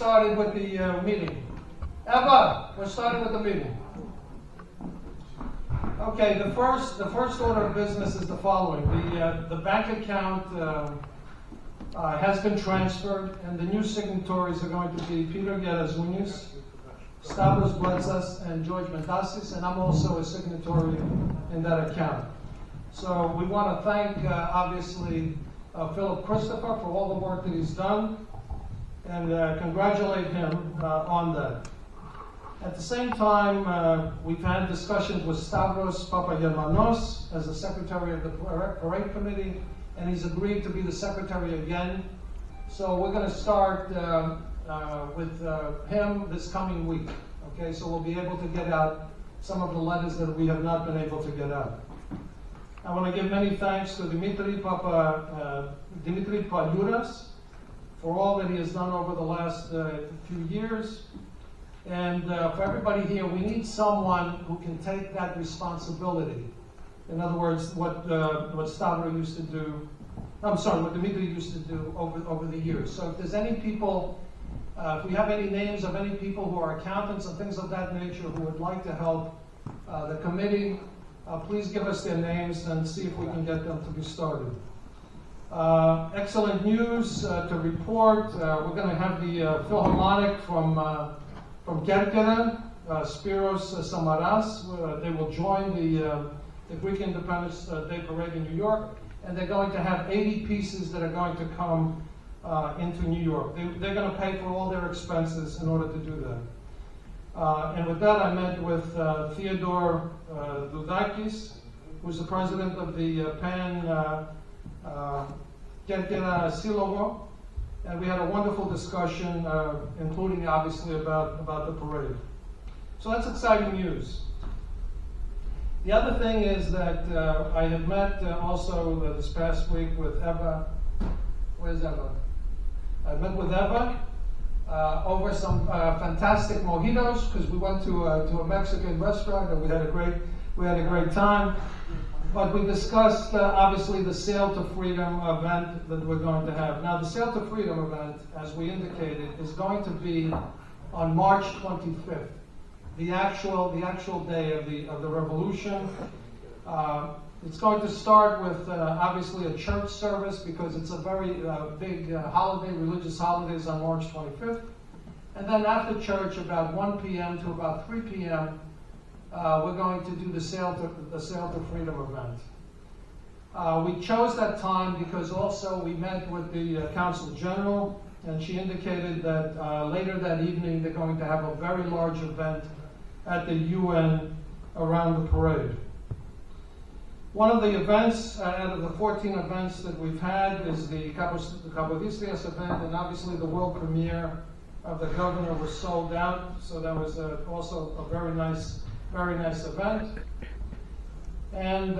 started with the meeting. Eva, we're starting with the meeting. Okay, the first order of business is the following. The bank account has been transferred, and the new signatories are going to be Peter Yasunes, Stavros Papayanos, and George Mandas, and I'm also a signatory in that account. So we want to thank, obviously, Philip Christopher for all the work that he's done, and congratulate him on that. At the same time, we've had discussions with Savos Papayanos as the secretary of the parade committee, and he's agreed to be the secretary again. So we're going to start with him this coming week. Okay, so we'll be able to get out some of the letters that we have not been able to get out. I want to give many thanks to Dimitri Paluras for all that he has done over the last few years. And for everybody here, we need someone who can take that responsibility. In other words, what Stavro used to do, what Dimitri used to do over the years. So if there's any people, if we have any names of any people who are accountants and things of that nature who would like to help the committee, please give us their names and see if we can get them to be started. Excellent news to report. We're going to have the Philharmonic from Ken Spiros Samaras. They will join the Greek Independence Day Parade in New York, and they're going to have 80 pieces that are going to come into New York. They're going to pay for all their expenses in order to do that. And with that, I met with Theodore Dudakis, who's the president of the Pan Kerkera Silogo, and we had a wonderful discussion, including obviously about the parade. So that's exciting news. The other thing is that I had met also this past week with Eva. Where's Eva? I met with Eva over some fantastic mojitos, because we went to a Mexican restaurant and we had a great time. But we discussed obviously the Sail to Freedom event that we're going to have. Now the Sail to Freedom event, as we indicated, is going to be on March 25th, the actual day of the revolution. It's going to start with obviously a church service, because it's a very big holiday, religious holidays on March 25th. And then after church, about 1 p.m. to about 3 p.m., we're going to do the Sail to Freedom event. We chose that time because also we met with the Council General, and she indicated that later that evening they're going to have a very large event at the UN around the parade. One of the events, out of the 14 events that we've had, is the Kapodistrias event, and obviously the world premiere of the governor was sold out, so that was also a very nice event. And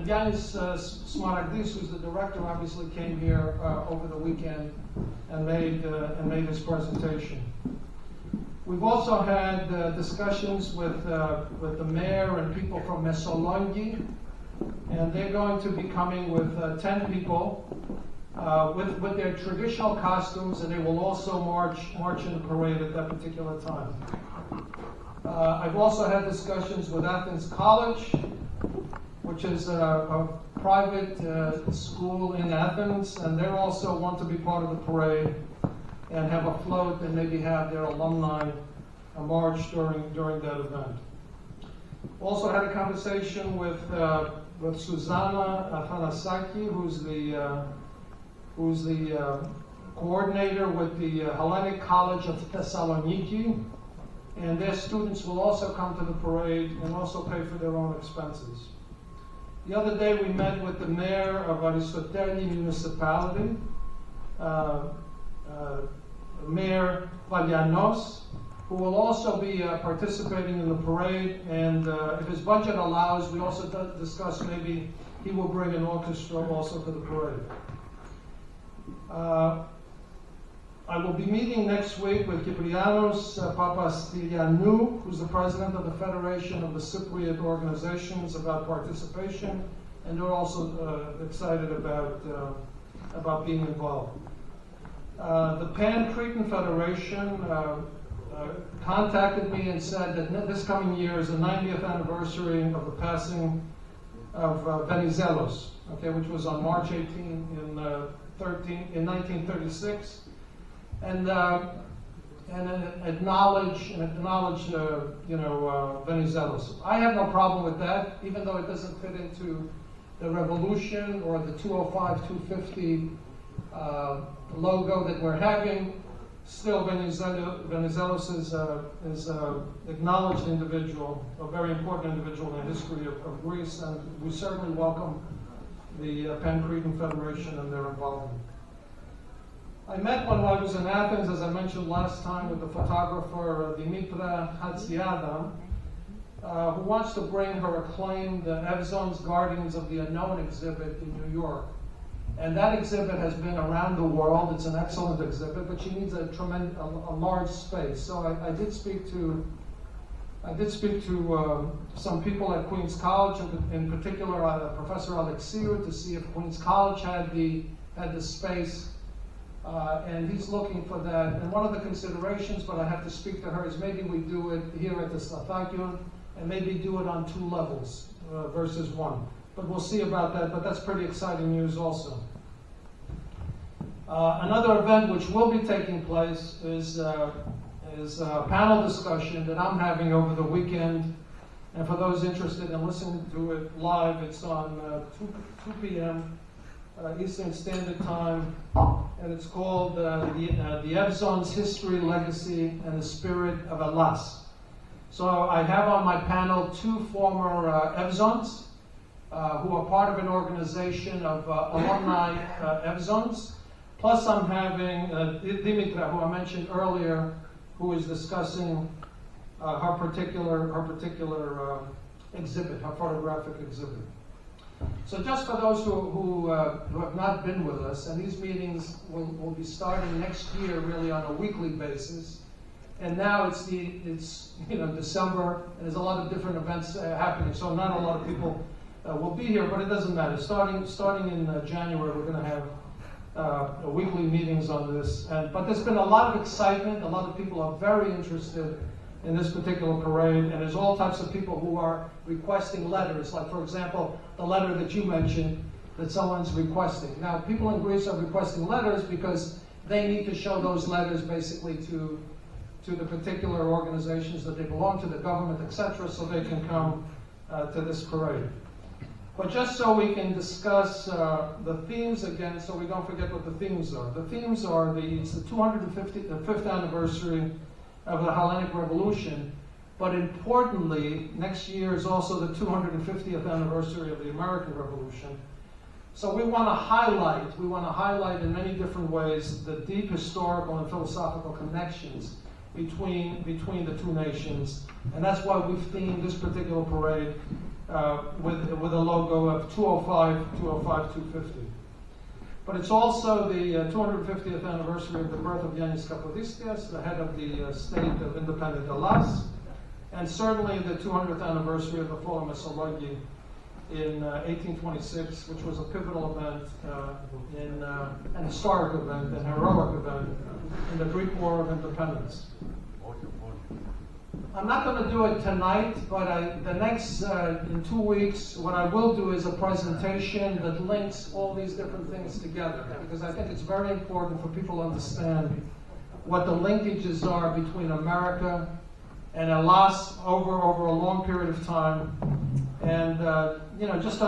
Yanis Smaragdis, who's the director, obviously came here over the weekend and made his presentation. We've also had discussions with the mayor and people from Messolongi, and they're going to be coming with 10 people with their traditional costumes, and they will also march in the parade at that particular time. I've also had discussions with Athens College, which is a private school in Athens, and they also want to be part of the parade and have a float and maybe have their alumni march during that event. Also had a conversation with Susanna Afanasaki, who's the coordinator with the Hellenic College of Thessaloniki, and their students will also come to the parade and also pay for their own expenses. The other day we met with the mayor of Aristoteli municipality, Mayor Papayanos, who will also be participating in the parade, and if his budget allows, we also discussed maybe he will bring an orchestra also to the parade. I will be meeting next week with Kyprianos Papastylianou, who's the president of the Federation of the Cypriot Organizations, about participation, and they're also excited about being involved. The Pan-Cretan Federation contacted me and said that this coming year is the 90th anniversary of the passing of Venizelos, okay, which was on March 18 in 1936, and acknowledge Venizelos. I have no problem with that, even though it doesn't fit into the revolution or the 205-250 logo that we're having. Still, Venizelos is an acknowledged individual, a very important individual in the history of Greece, and we certainly welcome the Pan-Cretan Federation and their involvement. I met when I was in Athens, as I mentioned last time, with the photographer Dimitra Hatziada, who wants to bring her acclaimed Evzon's Guardians of the Unknown exhibit in New York. And that exhibit has been around the world. It's an excellent exhibit, but she needs a large space. So I did speak to some people at Queens College, in particular Professor Alexiou, to see if Queens College had the space, and he's looking for that. And one of the considerations, but I have to speak to her, is maybe we do it here at the Slatakion, and maybe do it on 2 levels versus 1. But we'll see about that, but that's pretty exciting news also. Another event which will be taking place is a panel discussion that I'm having over the weekend. And for those interested in listening to it live, it's on 2 p.m. Eastern Standard Time, and it's called the Evzon's History, Legacy, and the Spirit of Elas. So I have on my panel 2 former Evzons, who are part of an organization of alumni Evzons. Plus I'm having Dimitra, who I mentioned earlier, who is discussing her particular exhibit, her photographic exhibit. So just for those who have not been with us, and these meetings will be starting next year really on a weekly basis. And now it's December, and there's a lot of different events happening, so not a lot of people will be here, but it doesn't matter. Starting in January, we're going to have weekly meetings on this. But there's been a lot of excitement. A lot of people are very interested in this particular parade, and there's all types of people who are requesting letters. Like, for example, the letter that you mentioned that someone's requesting. Now, people in Greece are requesting letters because they need to show those letters basically to the particular organizations that they belong to, the government, etc., so they can come to this parade. But just so we can discuss the themes again, so we don't forget what the themes are. The themes are it's the 255th anniversary of the Hellenic Revolution, but importantly, next year is also the 250th anniversary of the American Revolution. So we want to highlight in many different ways the deep historical and philosophical connections between the 2 nations, and that's why we've themed this particular parade with a logo of 250. But it's also the 250th anniversary of the birth of Yanis Kapodistrias, the head of the state of independent Elas, and certainly the 200th anniversary of the fall of Mesologi in 1826, which was a pivotal event, an historic event, an heroic event in the Greek War of Independence. I'm not going to do it tonight, but the next, in 2 weeks, what I will do is a presentation that links all these different things together, because I think it's very important for people to understand what the linkages are between America and Elas over a long period of time, and just to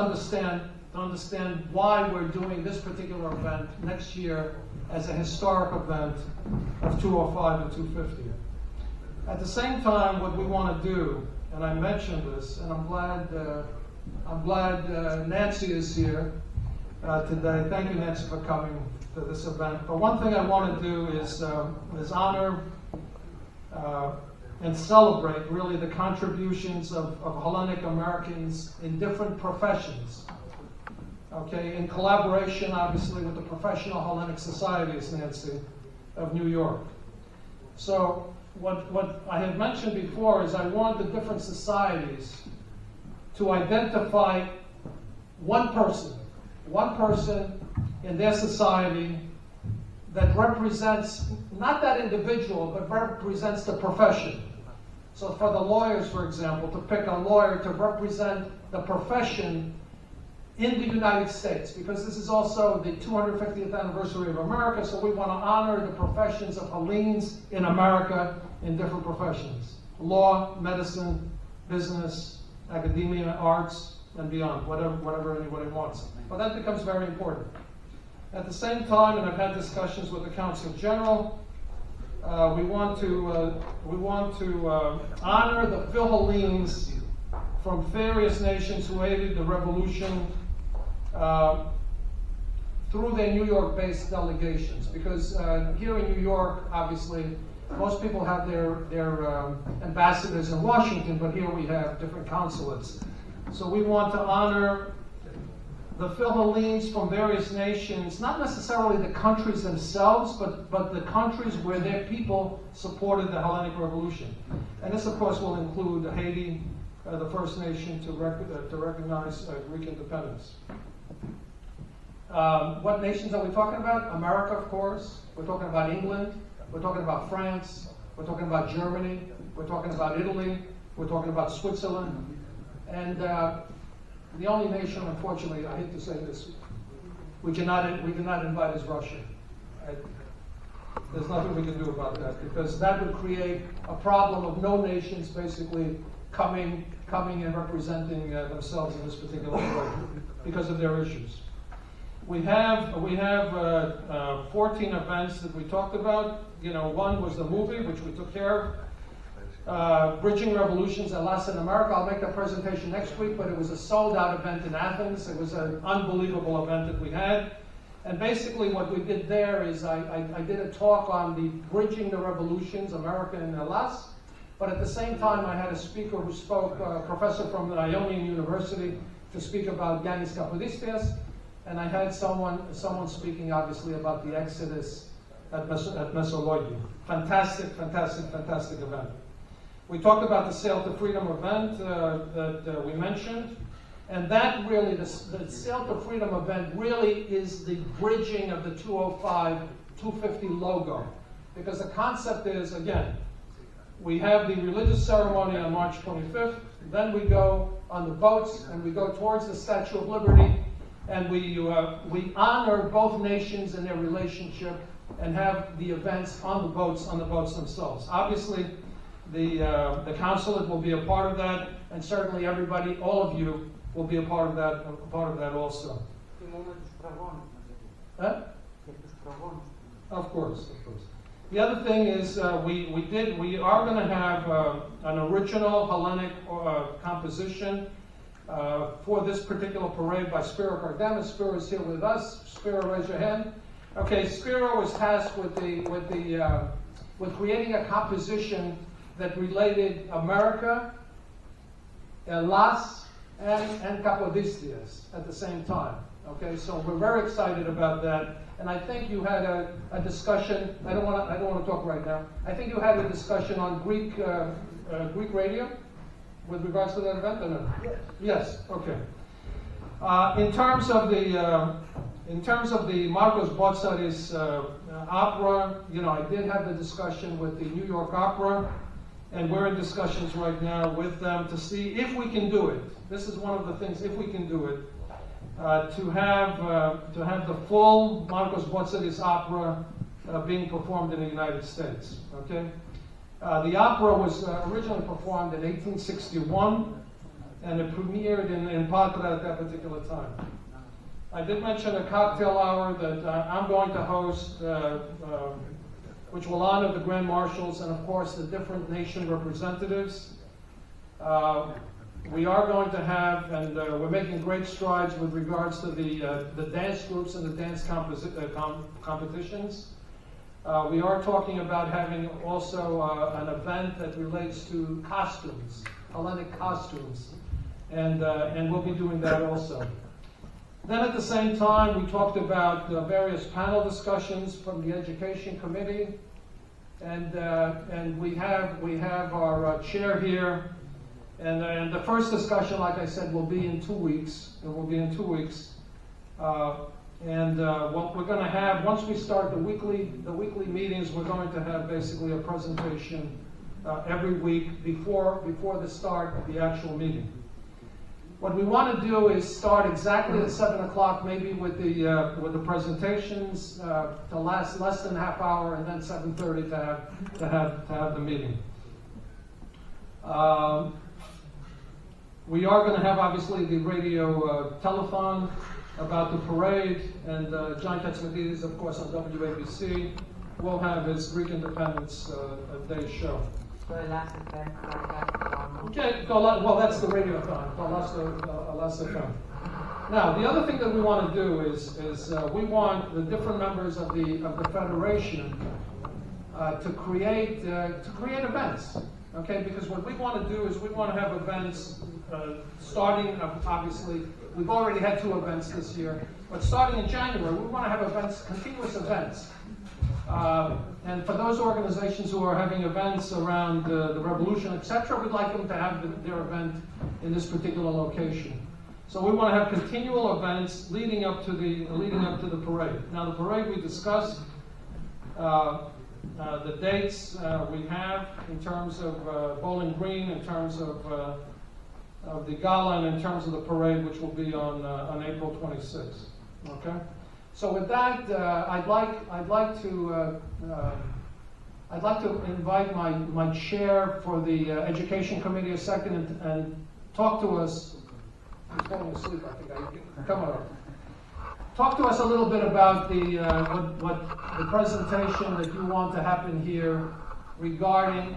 understand why we're doing this particular event next year as a historic event of 205 and 250. At the same time, what we want to do, and I mentioned this, and I'm glad Nancy is here today. Thank you, Nancy, for coming to this event. But one thing I want to do is honor and celebrate really the contributions of Hellenic Americans in different professions. Okay, in collaboration, obviously, with the Professional Hellenic Societies, Nancy, of New York. So what I had mentioned before is I want the different societies to identify one person in their society that represents not that individual, but represents the profession. So for the lawyers, for example, to pick a lawyer to represent the profession in the United States, because this is also the 250th anniversary of America, so we want to honor the professions of Hellenes in America in different professions. Law, medicine, business, academia, arts, and beyond, whatever anybody wants. But that becomes very important. At the same time, and I've had discussions with the Council General, we want to honor the Philhellenes from various nations who aided the revolution through their New York-based delegations. Because here in New York, obviously, most people have their ambassadors in Washington, but here we have different consulates. So we want to honor the Philhellenes from various nations, not necessarily the countries themselves, but the countries where their people supported the Hellenic Revolution. And this, of course, will include Haiti, the first nation to recognize Greek independence. What nations are we talking about? America, of course. We're talking about England. We're talking about France. We're talking about Germany. We're talking about Italy. We're talking about Switzerland. And the only nation, unfortunately, I hate to say this, we cannot invite is Russia. There's nothing we can do about that, because that would create a problem of no nations basically coming and representing themselves in this particular way because of their issues. We have 14 events that we talked about. One was the movie, which we took care of. Bridging Revolutions at Last in America. I'll make that presentation next week, but it was a sold-out event in Athens. It was an unbelievable event that we had. And basically what we did there is I did a talk on the Bridging the Revolutions, America and Hellas. But at the same time, I had a speaker who spoke, a professor from the Ionian University, to speak about Yannis Kapodistrias. And I had someone speaking, obviously, about the Exodus at Mesologi. Fantastic event. We talked about the Sail to Freedom event that we mentioned, and that really, the Sail to Freedom event really is the bridging of the 205, 250 logo. Because the concept is, again, we have the religious ceremony on March 25th, then we go on the boats, and we go towards the Statue of Liberty, and we honor both nations in their relationship and have the events on the boats themselves. Obviously, the consulate will be a part of that, and certainly everybody, all of you, will be a part of that also. Huh? Of course. The other thing is we are going to have an original Hellenic composition for this particular parade by Spiro Kardemis. Spiro is here with us. Spiro, raise your hand. Okay, Spiro was tasked with creating a composition that related America, Hellas, and Kapodistrias at the same time. Okay, so we're very excited about that. And I think you had a discussion. I don't want to talk right now. I think you had a discussion on Greek radio with regards to that event, or no? Yes. Okay. In terms of the Marcos Botsaris opera, I did have the discussion with the New York Opera, and we're in discussions right now with them to see if we can do it. This is one of the things, if we can do it, to have the full Marcos Botsaris opera being performed in the United States. Okay. The opera was originally performed in 1861, and it premiered in Patra at that particular time. I did mention a cocktail hour that I'm going to host, which will honor the Grand Marshals and, of course, the different nation representatives. We are going to have, and we're making great strides with regards to the dance groups and the dance competitions. We are talking about having also an event that relates to costumes, Hellenic costumes, and we'll be doing that also. Then at the same time, we talked about various panel discussions from the Education Committee, and we have our chair here, and the first discussion, like I said, will be in 2 weeks. It will be in 2 weeks. And what we're going to have, once we start the weekly meetings, we're going to have basically a presentation every week before the start of the actual meeting. What we want to do is start exactly at 7 o'clock, maybe with the presentations to last less than a half hour, and then 7:30 to have the meeting. We are going to have obviously the radio telethon about the parade, and John Katsmatidis, of course, on WABC will have his Greek Independence Day show. Okay, well, that's the radiothon, Alaska. Now, the other thing that we want to do is we want the different members of the federation to create events. Okay, because what we want to do is we want to have events starting. Obviously, we've already had 2 events this year, but starting in January, we want to have events, continuous events. And for those organizations who are having events around the revolution, etc., we'd like them to have their event in this particular location. So we want to have continual events leading up to the parade. Now, the parade we discussed the dates we have in terms of Bowling Green, in terms of the gala, and in terms of the parade, which will be on April 26th. Okay. So with that, I'd like to invite my chair for the Education Committee a second and talk to us. He's falling asleep, I think. Come on. Talk to us a little bit about what the presentation that you want to happen here regarding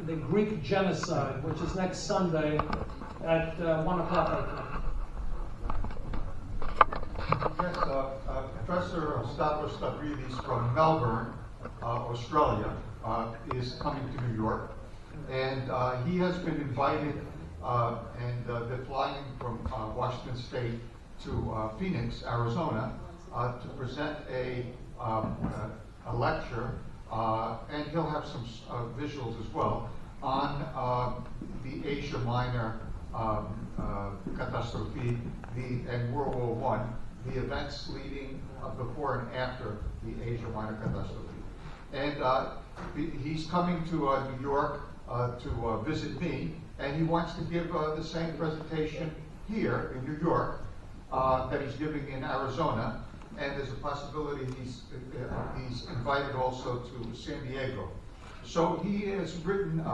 the Greek genocide, which is next Sunday at 1 o'clock, I think. Yes, Professor Savos Papayanos from Melbourne, Australia, is coming to New York, and he has been invited, and they're flying from Washington State to Phoenix, Arizona, to present a lecture, and he'll have some visuals as well on the Asia Minor catastrophe and World War I, the events leading before and after the Asia Minor catastrophe. And he's coming to New York to visit me, and he wants to give the same presentation here in New York that he's giving in Arizona, and there's a possibility he's invited also to San Diego. So he has written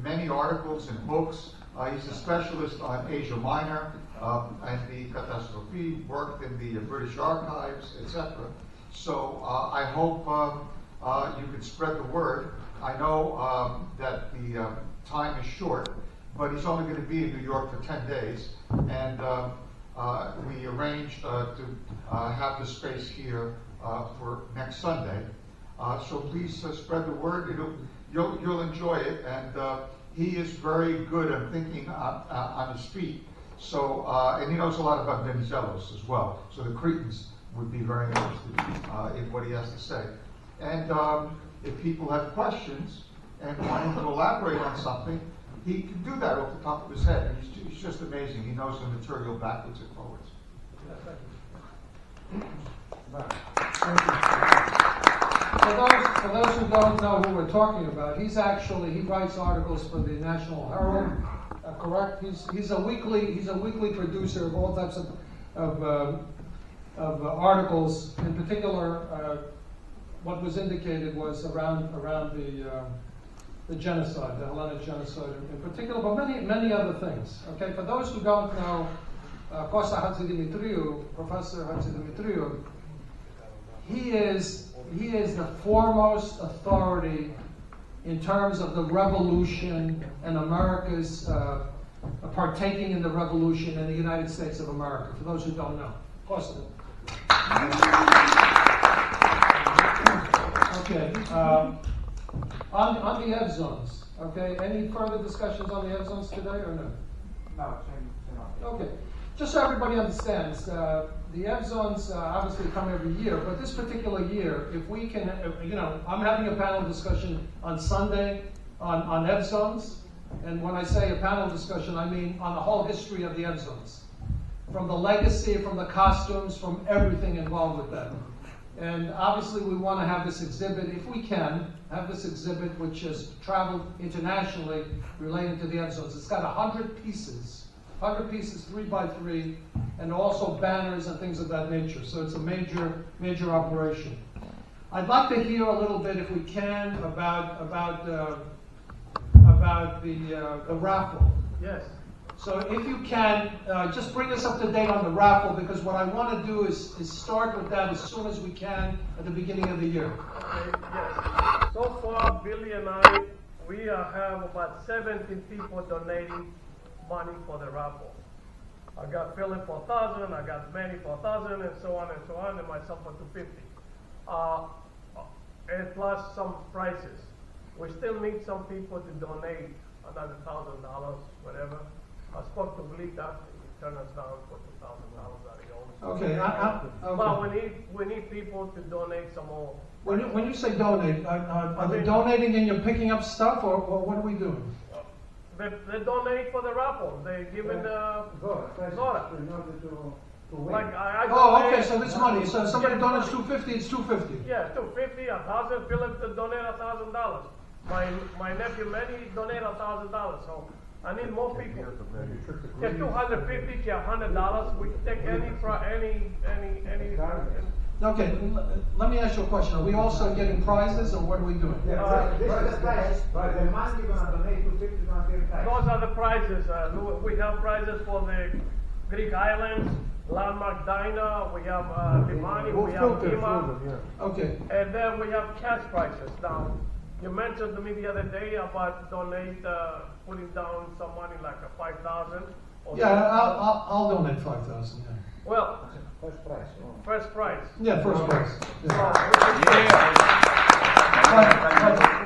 many articles and books. He's a specialist on Asia Minor and the catastrophe, worked in the British archives, etc. So I hope you could spread the word. I know that the time is short, but he's only going to be in New York for 10 days, and we arranged to have the space here for next Sunday. So please spread the word. You'll enjoy it, and he is very good at thinking on his feet. So, and he knows a lot about Venizelos as well. So the Cretans would be very interested in what he has to say. And if people have questions and want him to elaborate on something, he can do that off the top of his head. And he's just amazing. He knows the material backwards and forwards. For those who don't know who we're talking about, he writes articles for the National Herald. Correct? He's a weekly producer of all types of articles. In particular, what was indicated was around the genocide, the Hellenic genocide in particular, but many other things. Okay, for those who don't know, Costa Hatzidimitriou, Professor Hatzidimitriou, he is the foremost authority in terms of the revolution and America's partaking in the revolution in the United States of America. For those who don't know, Costa. Okay. On the F zones. Okay. Any further discussions on the F zones today or no? No. Okay. Just so everybody understands, the F zones obviously come every year, but this particular year, if we can, I'm having a panel discussion on Sunday on F zones, and when I say a panel discussion, I mean on the whole history of the F zones. from the legacy, from the costumes, from everything involved with that. And obviously we want to have this exhibit, if we can, have this exhibit which has traveled internationally relating to the episodes. It's got 100 pieces, 3 by 3, and also banners and things of that nature. So it's a major, major operation. I'd like to hear a little bit, if we can, about the raffle. Yes. So if you can, just bring us up to date on the raffle, because what I want to do is start with that as soon as we can at the beginning of the year. Okay, yes. So far, Billy and I, we have about 17 people donating money for the raffle. I got Philip for 1,000, I got Manny for 1,000, and so on, and myself for 250. And plus some prizes. We still need some people to donate another $1,000, whatever. I spoke to Blita, he turned us down for $2,000 that he owns. Okay. Okay. But we need people to donate some more. When you say donate, are they donating and you're picking up stuff, or what are we doing? They donate for the raffle. They give it the Zora. In order to win. Like I Oh, donate- okay, so it's money. So if somebody donates $250, it's $250. Yeah, 250, 1,000. Philip to donate $1,000. My nephew Manny donate $1,000. So I need more people. Get $250, get $100. We can take any. Okay, let me ask you a question. Are we also getting prizes, or what are we doing? Yeah, this is the prize, but the money you're gonna donate to 50 is gonna be the prize. Those are the prizes. We have prizes for the Greek islands, Landmark Diner. We have Limani. We have Lima. Okay. And then we have cash prizes. Now, you mentioned to me the other day about putting down some money like a 5,000. Yeah, I'll donate 5,000. Yeah. Well, First prize. first prize. Yeah, first prize. So, Yeah.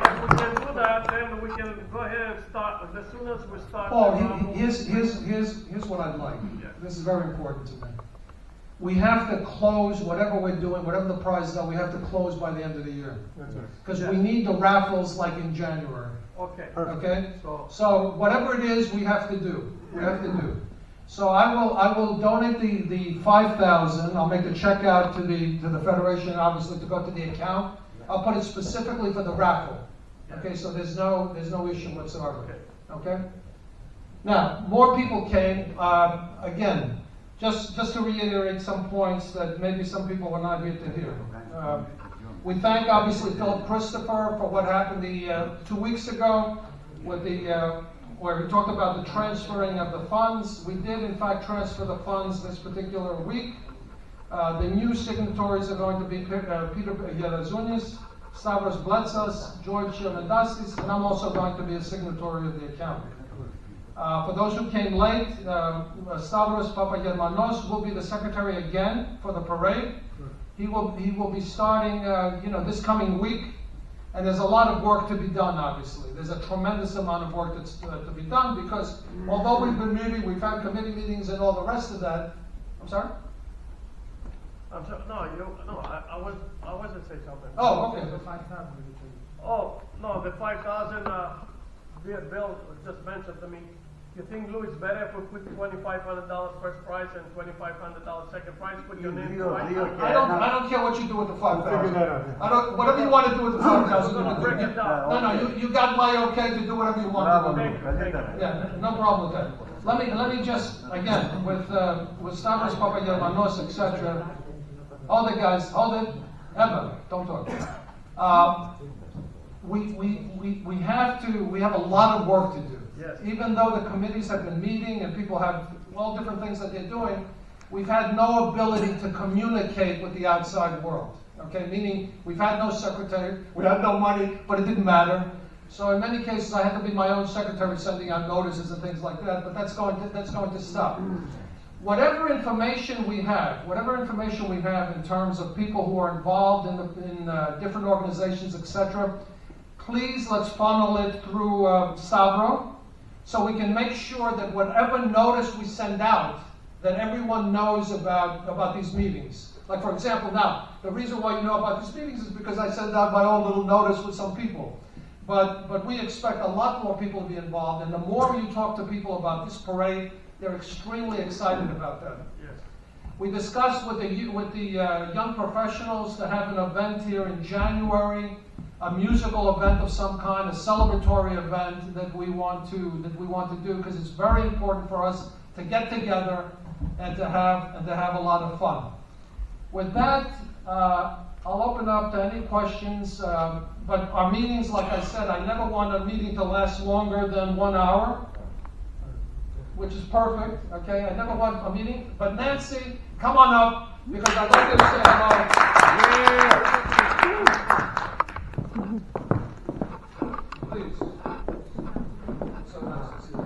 if we can do that, then we can go ahead and start. As soon as we start. Paul, here's what I'd like. This is very important to me. We have to close whatever we're doing, whatever the prizes are, we have to close by the end of the year. Because we need the raffles like in January. Okay. Okay? So whatever it is, we have to do. So I will donate the 5,000. I'll make a check out to the Federation, obviously, to go to the account. I'll put it specifically for the raffle. Okay, so there's no issue whatsoever. Okay? Now, more people came. Again, just to reiterate some points that maybe some people were not here to hear. We thank, obviously, Philip Christopher for what happened 2 weeks ago with where we talked about the transferring of the funds. We did, in fact, transfer the funds this particular week. The new signatories are going to be Peter Yasunes, Savos Papayanos, George Mandas, and I'm also going to be a signatory of the account. For those who came late, Savos Papayanos will be the secretary again for the parade. He will be starting, this coming week. And there's a lot of work to be done, obviously. There's a tremendous amount of work that's to be done because although we've been meeting, we've had committee meetings and all the rest of that. I'm sorry? I'm sorry. No, I wasn't saying something. Oh, okay. Oh, no, the 5,000, Bill just mentioned to me. You think, Lou, it's better if we put $2,500 first prize and $2,500 second prize? Put your name twice? I don't care what you do with the 5,000. Whatever you want to do with the 5,000. Break it down. No, you got my okay to do whatever you want to do. Thank you. Yeah, no problem with that. Let me just again with Savos Papayanos, etc. All the guys, hold it, Emma, don't talk. We have a lot of work to do. Yes. Even though the committees have been meeting and people have all different things that they're doing, we've had no ability to communicate with the outside world. Okay, meaning we've had no secretary, we had no money, but it didn't matter. So in many cases, I had to be my own secretary sending out notices and things like that. But that's going to stop. Whatever information we have in terms of people who are involved in different organizations, etc., please let's funnel it through Stavro, so we can make sure that whatever notice we send out, that everyone knows about these meetings. Like for example, now the reason why you know about these meetings is because I sent out my own little notice with some people. But we expect a lot more people to be involved, and the more you talk to people about this parade, They're extremely excited about that. Yes. We discussed with the young professionals to have an event here in January, a musical event of some kind, a celebratory event that we want to do, because it's very important for us to get together and to have a lot of fun. With that, I'll open up to any questions. But our meetings, like I said, I never want a meeting to last longer than 1 hour, which is perfect. Okay, I never want a meeting. But Nancy, come on up, because I'd like you to say hello. Please. So nice to see you.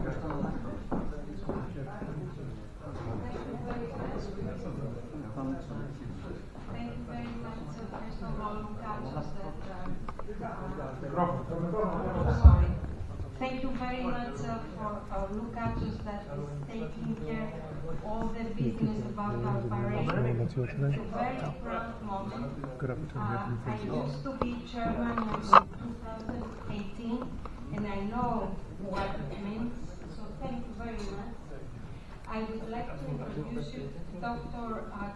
Thank you very much, first of all, Katsos, sorry. Thank you very much for Katsos that is taking care of all the business about our parade. It's a very proud moment. I used to be chairman in 2018, and I know what it means, so thank you very much. I would like to introduce you to Dr.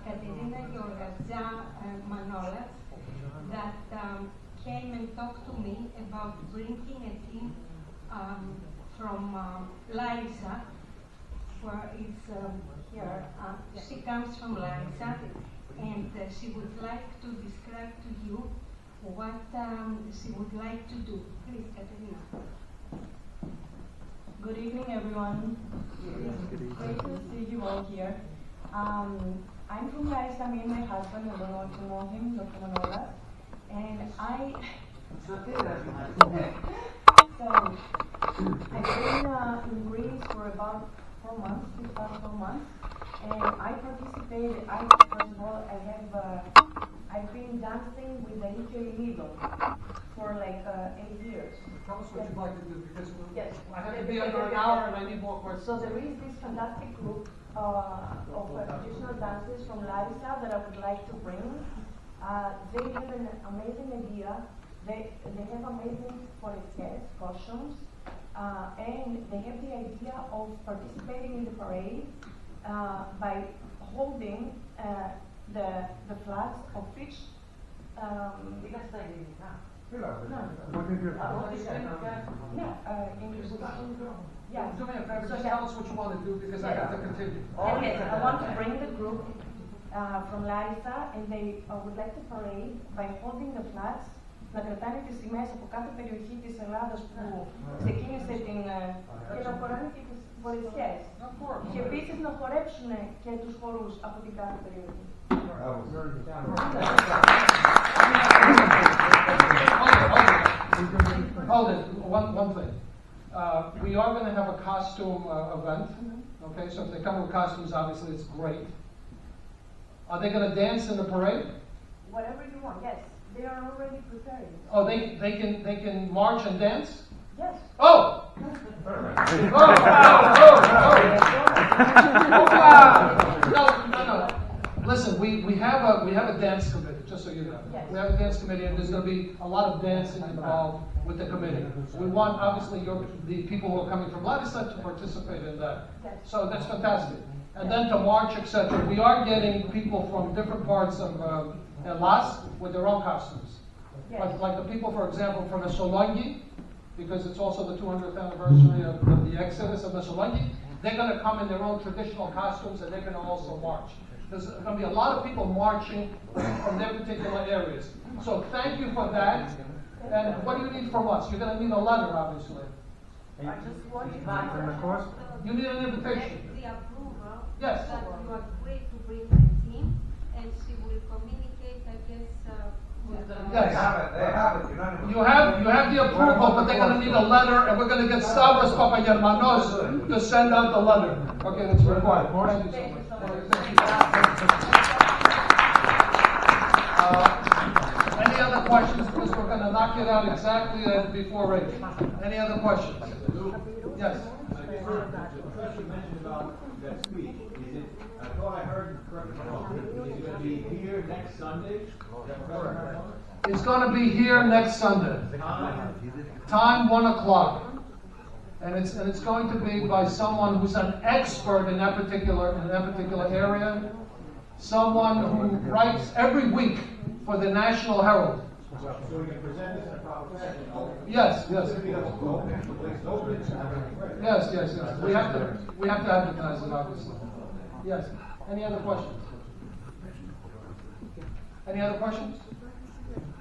Katerina Georgadza Manolas, that came and talked to me about bringing a team from Larissa, where it's here. She comes from Larissa, and she would like to describe to you what she would like to do. Please, Katerina. Good evening, everyone. It's great to see you all here. I'm from Larissa. Me and my husband, I don't want to know him, Dr. Manolas. And I've been in Greece for about 4 months, these past 4 months, and I participated. First of all, I've been dancing with the Ike Lido for like 8 years. Tell us what you'd like to do, because Yes. I have to be under an hour and I need more questions. So there is this fantastic group of traditional dances from Larissa that I would like to bring. They have an amazing idea. They have amazing policies, costumes, and they have the idea of participating in the parade by holding the flags of each. Yeah. Do me a favor, So, just tell us what you want to do, because I have to continue. Yes, I want to bring the group from Larissa, and they would like to parade by holding the flags, να κρατάνε τις σημαίες από κάθε περιοχή της Ελλάδας που ξεκίνησε και να χωράνε και τις βοηθιές. Και επίσης να χορέψουν και τους χορούς από την κάθε περιοχή. Hold it. One thing. We are going to have a costume event. Okay, so if they come with costumes, obviously it's great. Are they going to dance in the parade? Whatever you want, yes. They are already preparing. Oh, they can march and dance? Yes. Oh! No. Listen, we have a dance committee, just so you know. Yes. We have a dance committee, and there's going to be a lot of dancing involved with the committee. We want, obviously, the people who are coming from Larissa to participate in that. Yes. So that's fantastic. And then to march, etc. We are getting people from different parts of Elas with their own costumes. Yes. Like the people, for example, from Messolongi, because it's also the 200th anniversary of the Exodus of Messolongi. They're going to come in their own traditional costumes, and they're going to also march. There's going to be a lot of people marching from their particular areas. So thank you for that. And what do you need from us? You're going to need a letter, obviously. I just want to You need an invitation. The approval Yes. that you agree to bring the team, and she will communicate, I guess, with the... Yes. They have it. You have the approval, but they're going to need a letter, and we're going to get Savos Papayanos to send out the letter. Okay, that's required. Thank you so much. Thank you. Any other questions? Because we're going to knock it out exactly before 8. Any other questions? Yes. The first you mentioned about that speech, I thought I heard, correct me if I'm wrong, is it going to be here next Sunday? It's going to be here next Sunday. Time 1 o'clock. And it's going to be by someone who's an expert in that particular area, someone who writes every week for the National Herald. So we can present this in a proper fashion. Yes. If he doesn't go, the place is open, it's not gonna be ready. Yes. We have to advertise it, obviously. Yes. Any other questions? Any other questions?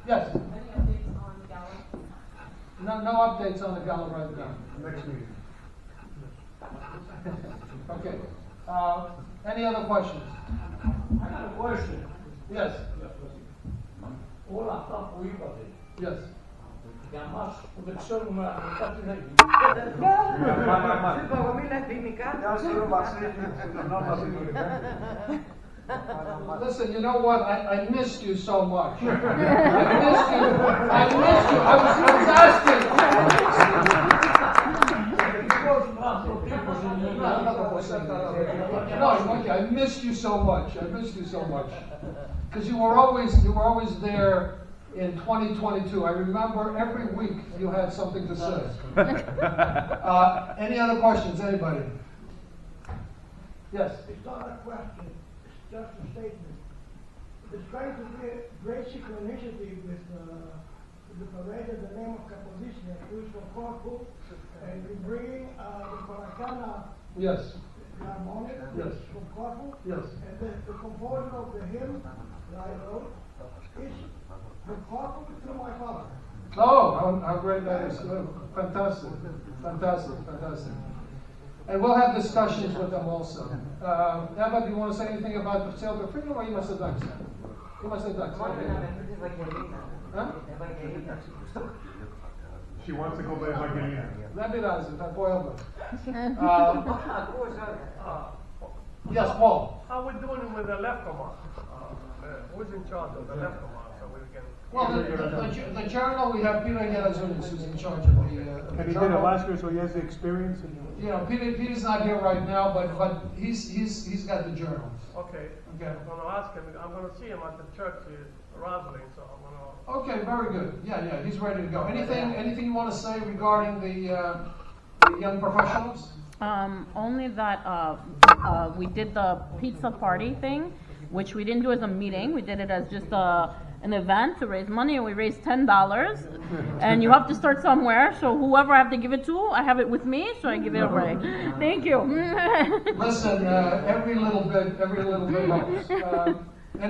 Yes. Any updates on Gala? No updates on the gala right now. Next meeting. Okay. Any other questions? I got a question. Yes. Όλα αυτά που είπατε, Yes. για μας που δεν ξέρουμε αγγλικά τι θα γίνει. Γεια σου, Βασίλη. Συγγνώμη, Βασίλη. Listen, you know what? I missed you so much. I missed you. I was asking. No, okay, I missed you so much. Because you were always there in 2022. I remember every week you had something to say. Any other questions? Anybody? Yes. It's not a question, it's just a statement. It's trying to be a great synchronicity with the parade in the name of composition, who is from Corfu, and we bring the Paracana Yes. Philharmonic, Yes. from Corfu, Yes. and the composer of the hymn that I wrote is from Corfu to my father. Oh, how great that is. Fantastic. And we'll have discussions with them also. Eva, do you want to say anything about the sale of freedom, or you must have done so? You must have done so. Huh? She wants to go by Evangelina. Let me razem, tak powiem. Yes, Paul. How we doing with the left command? Who's in charge of the left command? So we can. Well, the journal, we have Peter Yasunes who's in charge of the And he did it journal. last year, so he has the experience. You know, Peter's not here right now, but he's got the journals. Okay. Okay. I'm gonna ask him. I'm gonna see him at the church in Roslyn. So I'm gonna. Okay, very good. Yeah, he's ready to go. Anything you want to say regarding the young professionals? Only that we did the pizza party thing, which we didn't do as a meeting. We did it as just an event to raise money, and we raised $10. And you have to start somewhere. So whoever I have to give it to, I have it with me, so I give it away. Thank you. Listen, every little bit helps.